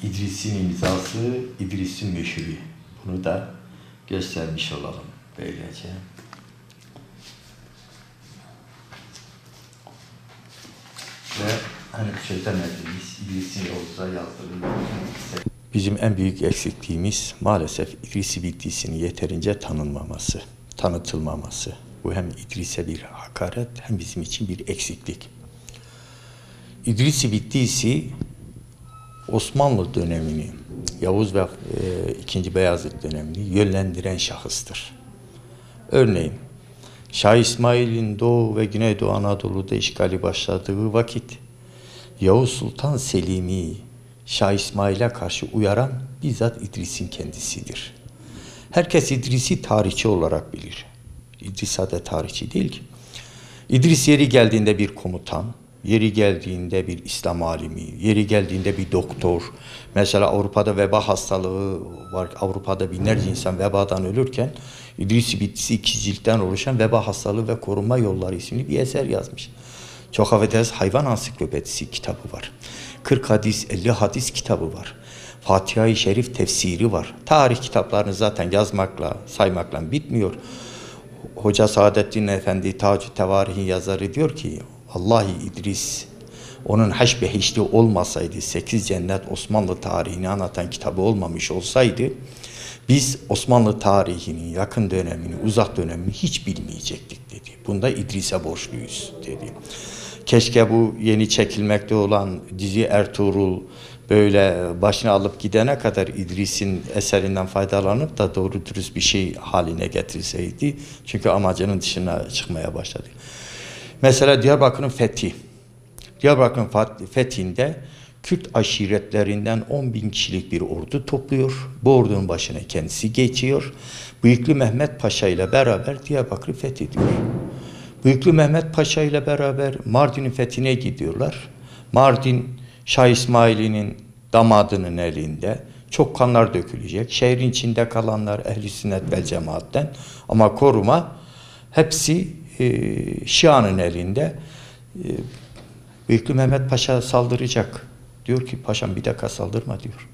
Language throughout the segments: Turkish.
İdris'in imzası, İdris'in meşhuri. Bunu da göstermiş olalım böylece. Ve hani çözemediğimiz İdris'in Yavuz'a yazdığı bizim en büyük eksikliğimiz maalesef İdris-i Biddisi'nin yeterince tanınmaması, tanıtılmaması. Bu hem İdris'e bir hakaret hem bizim için bir eksiklik. İdris-i Biddisi Osmanlı dönemini, Yavuz ve II. Beyazıt dönemini yönlendiren şahıstır. Örneğin Şah İsmail'in Doğu ve Güneydoğu Anadolu'da işgali başladığı vakit Yavuz Sultan Selim'i Şah İsmail'e karşı uyaran bizzat İdris'in kendisidir. Herkes İdris'i tarihçi olarak bilir. İdris sadece tarihçi değil ki. İdris yeri geldiğinde bir komutan, yeri geldiğinde bir İslam alimi, yeri geldiğinde bir doktor. Mesela Avrupa'da veba hastalığı var. Avrupa'da binlerce insan vebadan ölürken İdris-i Biddisi 2 ciltten oluşan Veba Hastalığı ve Korunma Yolları isimli bir eser yazmış. Çok affedersiniz, hayvan ansiklopedisi kitabı var. 40 hadis, 50 hadis kitabı var. Fatiha-i Şerif tefsiri var. Tarih kitaplarını zaten yazmakla, saymakla bitmiyor. Hoca Saadettin Efendi Tac-ı Tevarih'in yazarı diyor ki, vallahi İdris, onun haşbehişli olmasaydı, 8 cennet Osmanlı tarihini anlatan kitabı olmamış olsaydı, biz Osmanlı tarihinin yakın dönemini, uzak dönemini hiç bilmeyecektik dedi. Bunda İdris'e borçluyuz dedi. Keşke bu yeni çekilmekte olan dizi Ertuğrul böyle başına alıp gidene kadar İdris'in eserinden faydalanıp da doğru dürüst bir şey haline getirseydi. Çünkü amacının dışına çıkmaya başladı. Mesela Diyarbakır'ın fethi. Diyarbakır'ın fethinde Kürt aşiretlerinden 10.000 kişilik bir ordu topluyor. Bu ordunun başına kendisi geçiyor. Bıyıklı Mehmet Paşa ile beraber Diyarbakır'ı fethediyor. Bıyıklı Mehmet Paşa ile beraber Mardin'in fethine gidiyorlar. Mardin, Şah İsmail'in damadının elinde. Çok kanlar dökülecek. Şehrin içinde kalanlar Ehl-i Sünnet vel Cemaat'ten. Ama koruma hepsi Şia'nın elinde. Bıyıklı Mehmet Paşa saldıracak. Diyor ki paşam bir dakika saldırma diyor.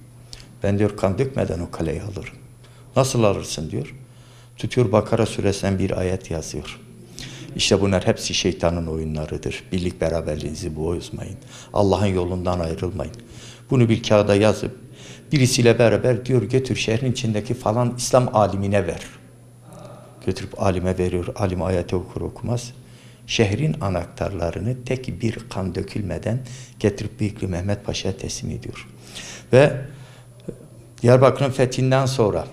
Ben diyor kan dökmeden o kaleyi alırım. Nasıl alırsın diyor. Tutuyor Bakara suresinden bir ayet yazıyor. İşte bunlar hepsi şeytanın oyunlarıdır. Birlik beraberliğinizi bozmayın. Allah'ın yolundan ayrılmayın. Bunu bir kağıda yazıp birisiyle beraber diyor götür şehrin içindeki falan İslam alimine ver. Götürüp alime veriyor. Alim ayeti okur okumaz. Şehrin anahtarlarını tek bir kan dökülmeden getirip Bıyıklı Mehmet Paşa'ya teslim ediyor. Ve Diyarbakır'ın fethinden sonra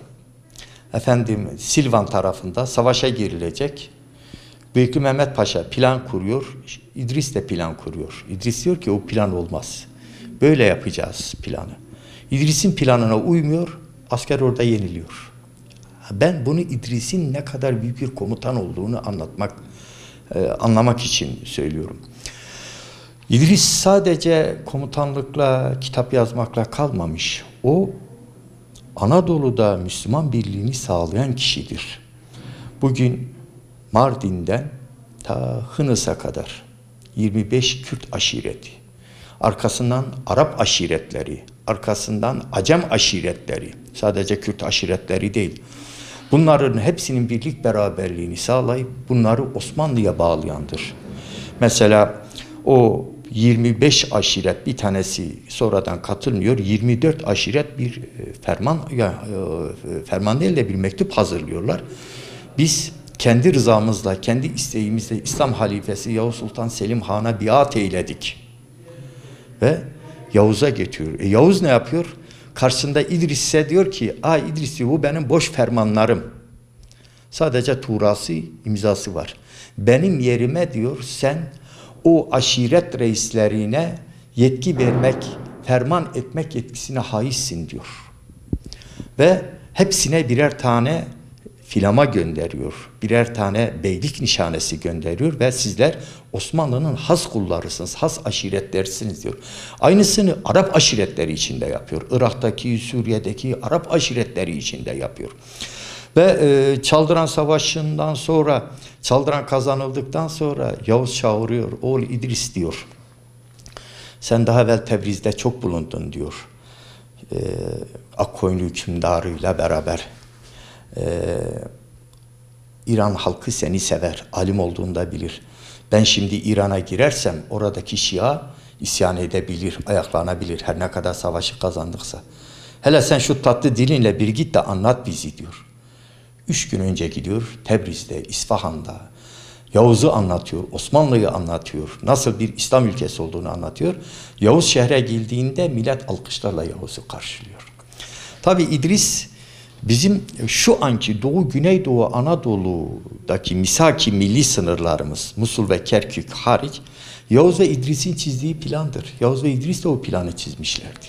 Silvan tarafında savaşa girilecek. Bıyıklı Mehmet Paşa plan kuruyor. İdris de plan kuruyor. İdris diyor ki o plan olmaz. Böyle yapacağız planı. İdris'in planına uymuyor. Asker orada yeniliyor. Ben bunu İdris'in ne kadar büyük bir komutan olduğunu anlamak için söylüyorum. İdris sadece komutanlıkla, kitap yazmakla kalmamış. O Anadolu'da Müslüman birliğini sağlayan kişidir. Bugün Mardin'den ta Hınıs'a kadar 25 Kürt aşireti, arkasından Arap aşiretleri, arkasından Acem aşiretleri, sadece Kürt aşiretleri değil. Bunların hepsinin birlik beraberliğini sağlayıp bunları Osmanlı'ya bağlayandır. Mesela o 25 aşiret bir tanesi sonradan katılmıyor. 24 aşiret bir ferman değil de bir mektup hazırlıyorlar. Biz kendi rızamızla, kendi isteğimizle İslam halifesi Yavuz Sultan Selim Han'a biat eyledik. Ve Yavuz'a getiriyor. Yavuz ne yapıyor? Karşısında İdris'e diyor ki, İdris diyor, bu benim boş fermanlarım. Sadece tuğrası, imzası var. Benim yerime diyor, sen o aşiret reislerine yetki vermek, ferman etmek yetkisine haizsin diyor. Ve hepsine birer tane filama gönderiyor. Birer tane beylik nişanesi gönderiyor ve sizler Osmanlı'nın has kullarısınız, has aşiretlersiniz diyor. Aynısını Arap aşiretleri içinde yapıyor. Irak'taki, Suriye'deki Arap aşiretleri içinde yapıyor. Ve Çaldıran Savaşı'ndan sonra, Çaldıran kazanıldıktan sonra Yavuz çağırıyor. Oğul İdris diyor. Sen daha evvel Tebriz'de çok bulundun diyor. Akkoyunlu hükümdarıyla beraber İran halkı seni sever, alim olduğunda bilir. Ben şimdi İran'a girersem oradaki Şia isyan edebilir, ayaklanabilir her ne kadar savaşı kazandıksa. Hele sen şu tatlı dilinle bir git de anlat bizi diyor. 3 gün önce gidiyor Tebriz'de, İsfahan'da. Yavuz'u anlatıyor, Osmanlı'yı anlatıyor. Nasıl bir İslam ülkesi olduğunu anlatıyor. Yavuz şehre girdiğinde millet alkışlarla Yavuz'u karşılıyor. Tabi İdris bizim şu anki Doğu, Güneydoğu, Anadolu'daki misaki milli sınırlarımız, Musul ve Kerkük hariç, Yavuz ve İdris'in çizdiği plandır. Yavuz ve İdris de o planı çizmişlerdi.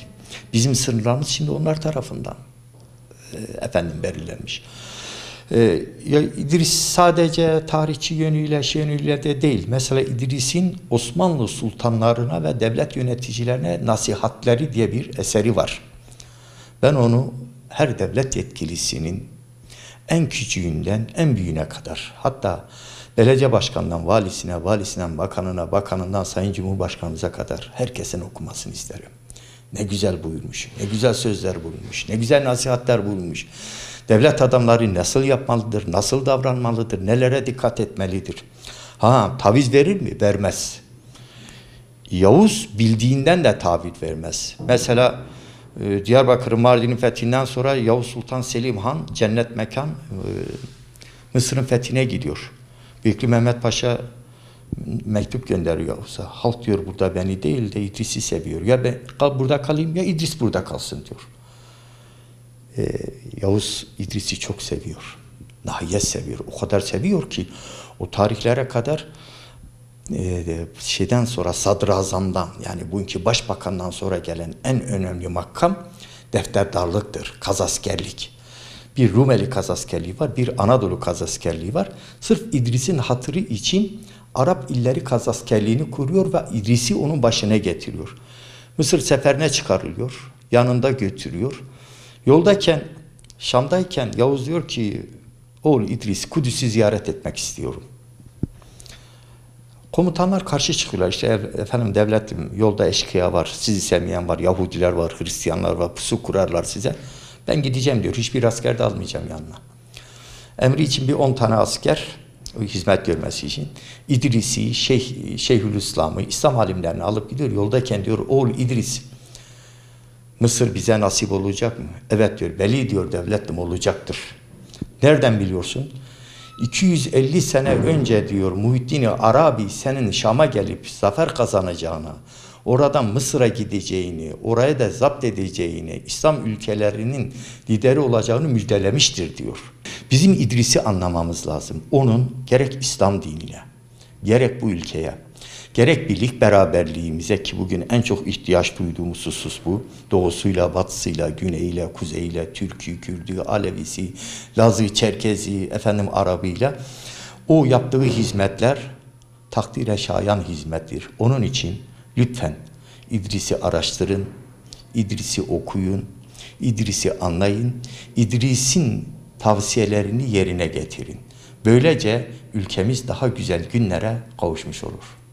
Bizim sınırlarımız şimdi onlar tarafından belirlenmiş. İdris sadece tarihçi yönüyle, yönüyle de değil. Mesela İdris'in Osmanlı sultanlarına ve devlet yöneticilerine nasihatleri diye bir eseri var. Ben onu her devlet yetkilisinin en küçüğünden en büyüğüne kadar, hatta belediye başkanından valisine, valisinden bakanına, bakanından Sayın Cumhurbaşkanımıza kadar herkesin okumasını isterim. Ne güzel buyurmuş, ne güzel sözler bulunmuş, ne güzel nasihatler bulunmuş. Devlet adamları nasıl yapmalıdır, nasıl davranmalıdır, nelere dikkat etmelidir. Taviz verir mi? Vermez. Yavuz bildiğinden de taviz vermez. Mesela Diyarbakır'ın Mardin'in fethinden sonra Yavuz Sultan Selim Han cennet mekan Mısır'ın fethine gidiyor. Büyüklü Mehmet Paşa mektup gönderiyor Yavuz'a. Halk diyor burada beni değil de İdris'i seviyor. Ya ben burada kalayım ya İdris burada kalsın diyor. Yavuz İdris'i çok seviyor. Nahiyet seviyor. O kadar seviyor ki o tarihlere kadar şeyden sonra sadrazamdan yani bugünkü başbakandan sonra gelen en önemli makam defterdarlıktır, kazaskerlik. Bir Rumeli kazaskerliği var, bir Anadolu kazaskerliği var. Sırf İdris'in hatırı için Arap illeri kazaskerliğini kuruyor ve İdris'i onun başına getiriyor. Mısır seferine çıkarılıyor, yanında götürüyor. Yoldayken, Şam'dayken Yavuz diyor ki, oğul İdris, Kudüs'ü ziyaret etmek istiyorum. Komutanlar karşı çıkıyorlar. İşte devletim yolda eşkıya var, sizi sevmeyen var, Yahudiler var, Hristiyanlar var, pusu kurarlar size. Ben gideceğim diyor, hiçbir asker de almayacağım yanına. Emri için bir 10 tane asker, hizmet görmesi için İdris'i, Şeyhülislam'ı, İslam alimlerini alıp gidiyor. Yoldayken diyor, oğul İdris, Mısır bize nasip olacak mı? Evet diyor, veli diyor devletim olacaktır. Nereden biliyorsun? 250 sene önce diyor Muhyiddin Arabi senin Şam'a gelip zafer kazanacağına, oradan Mısır'a gideceğini, oraya da zapt edeceğini, İslam ülkelerinin lideri olacağını müjdelemiştir diyor. Bizim İdris'i anlamamız lazım. Onun gerek İslam dinine, gerek bu ülkeye, gerek birlik beraberliğimize ki bugün en çok ihtiyaç duyduğumuz husus bu. Doğusuyla, batısıyla, güneyiyle, kuzeyiyle, Türk'ü, Kürd'ü, Alevisi, Laz'ı, Çerkezi, Arabıyla o yaptığı hizmetler takdire şayan hizmettir. Onun için lütfen İdris'i araştırın, İdris'i okuyun, İdris'i anlayın, İdris'in tavsiyelerini yerine getirin. Böylece ülkemiz daha güzel günlere kavuşmuş olur.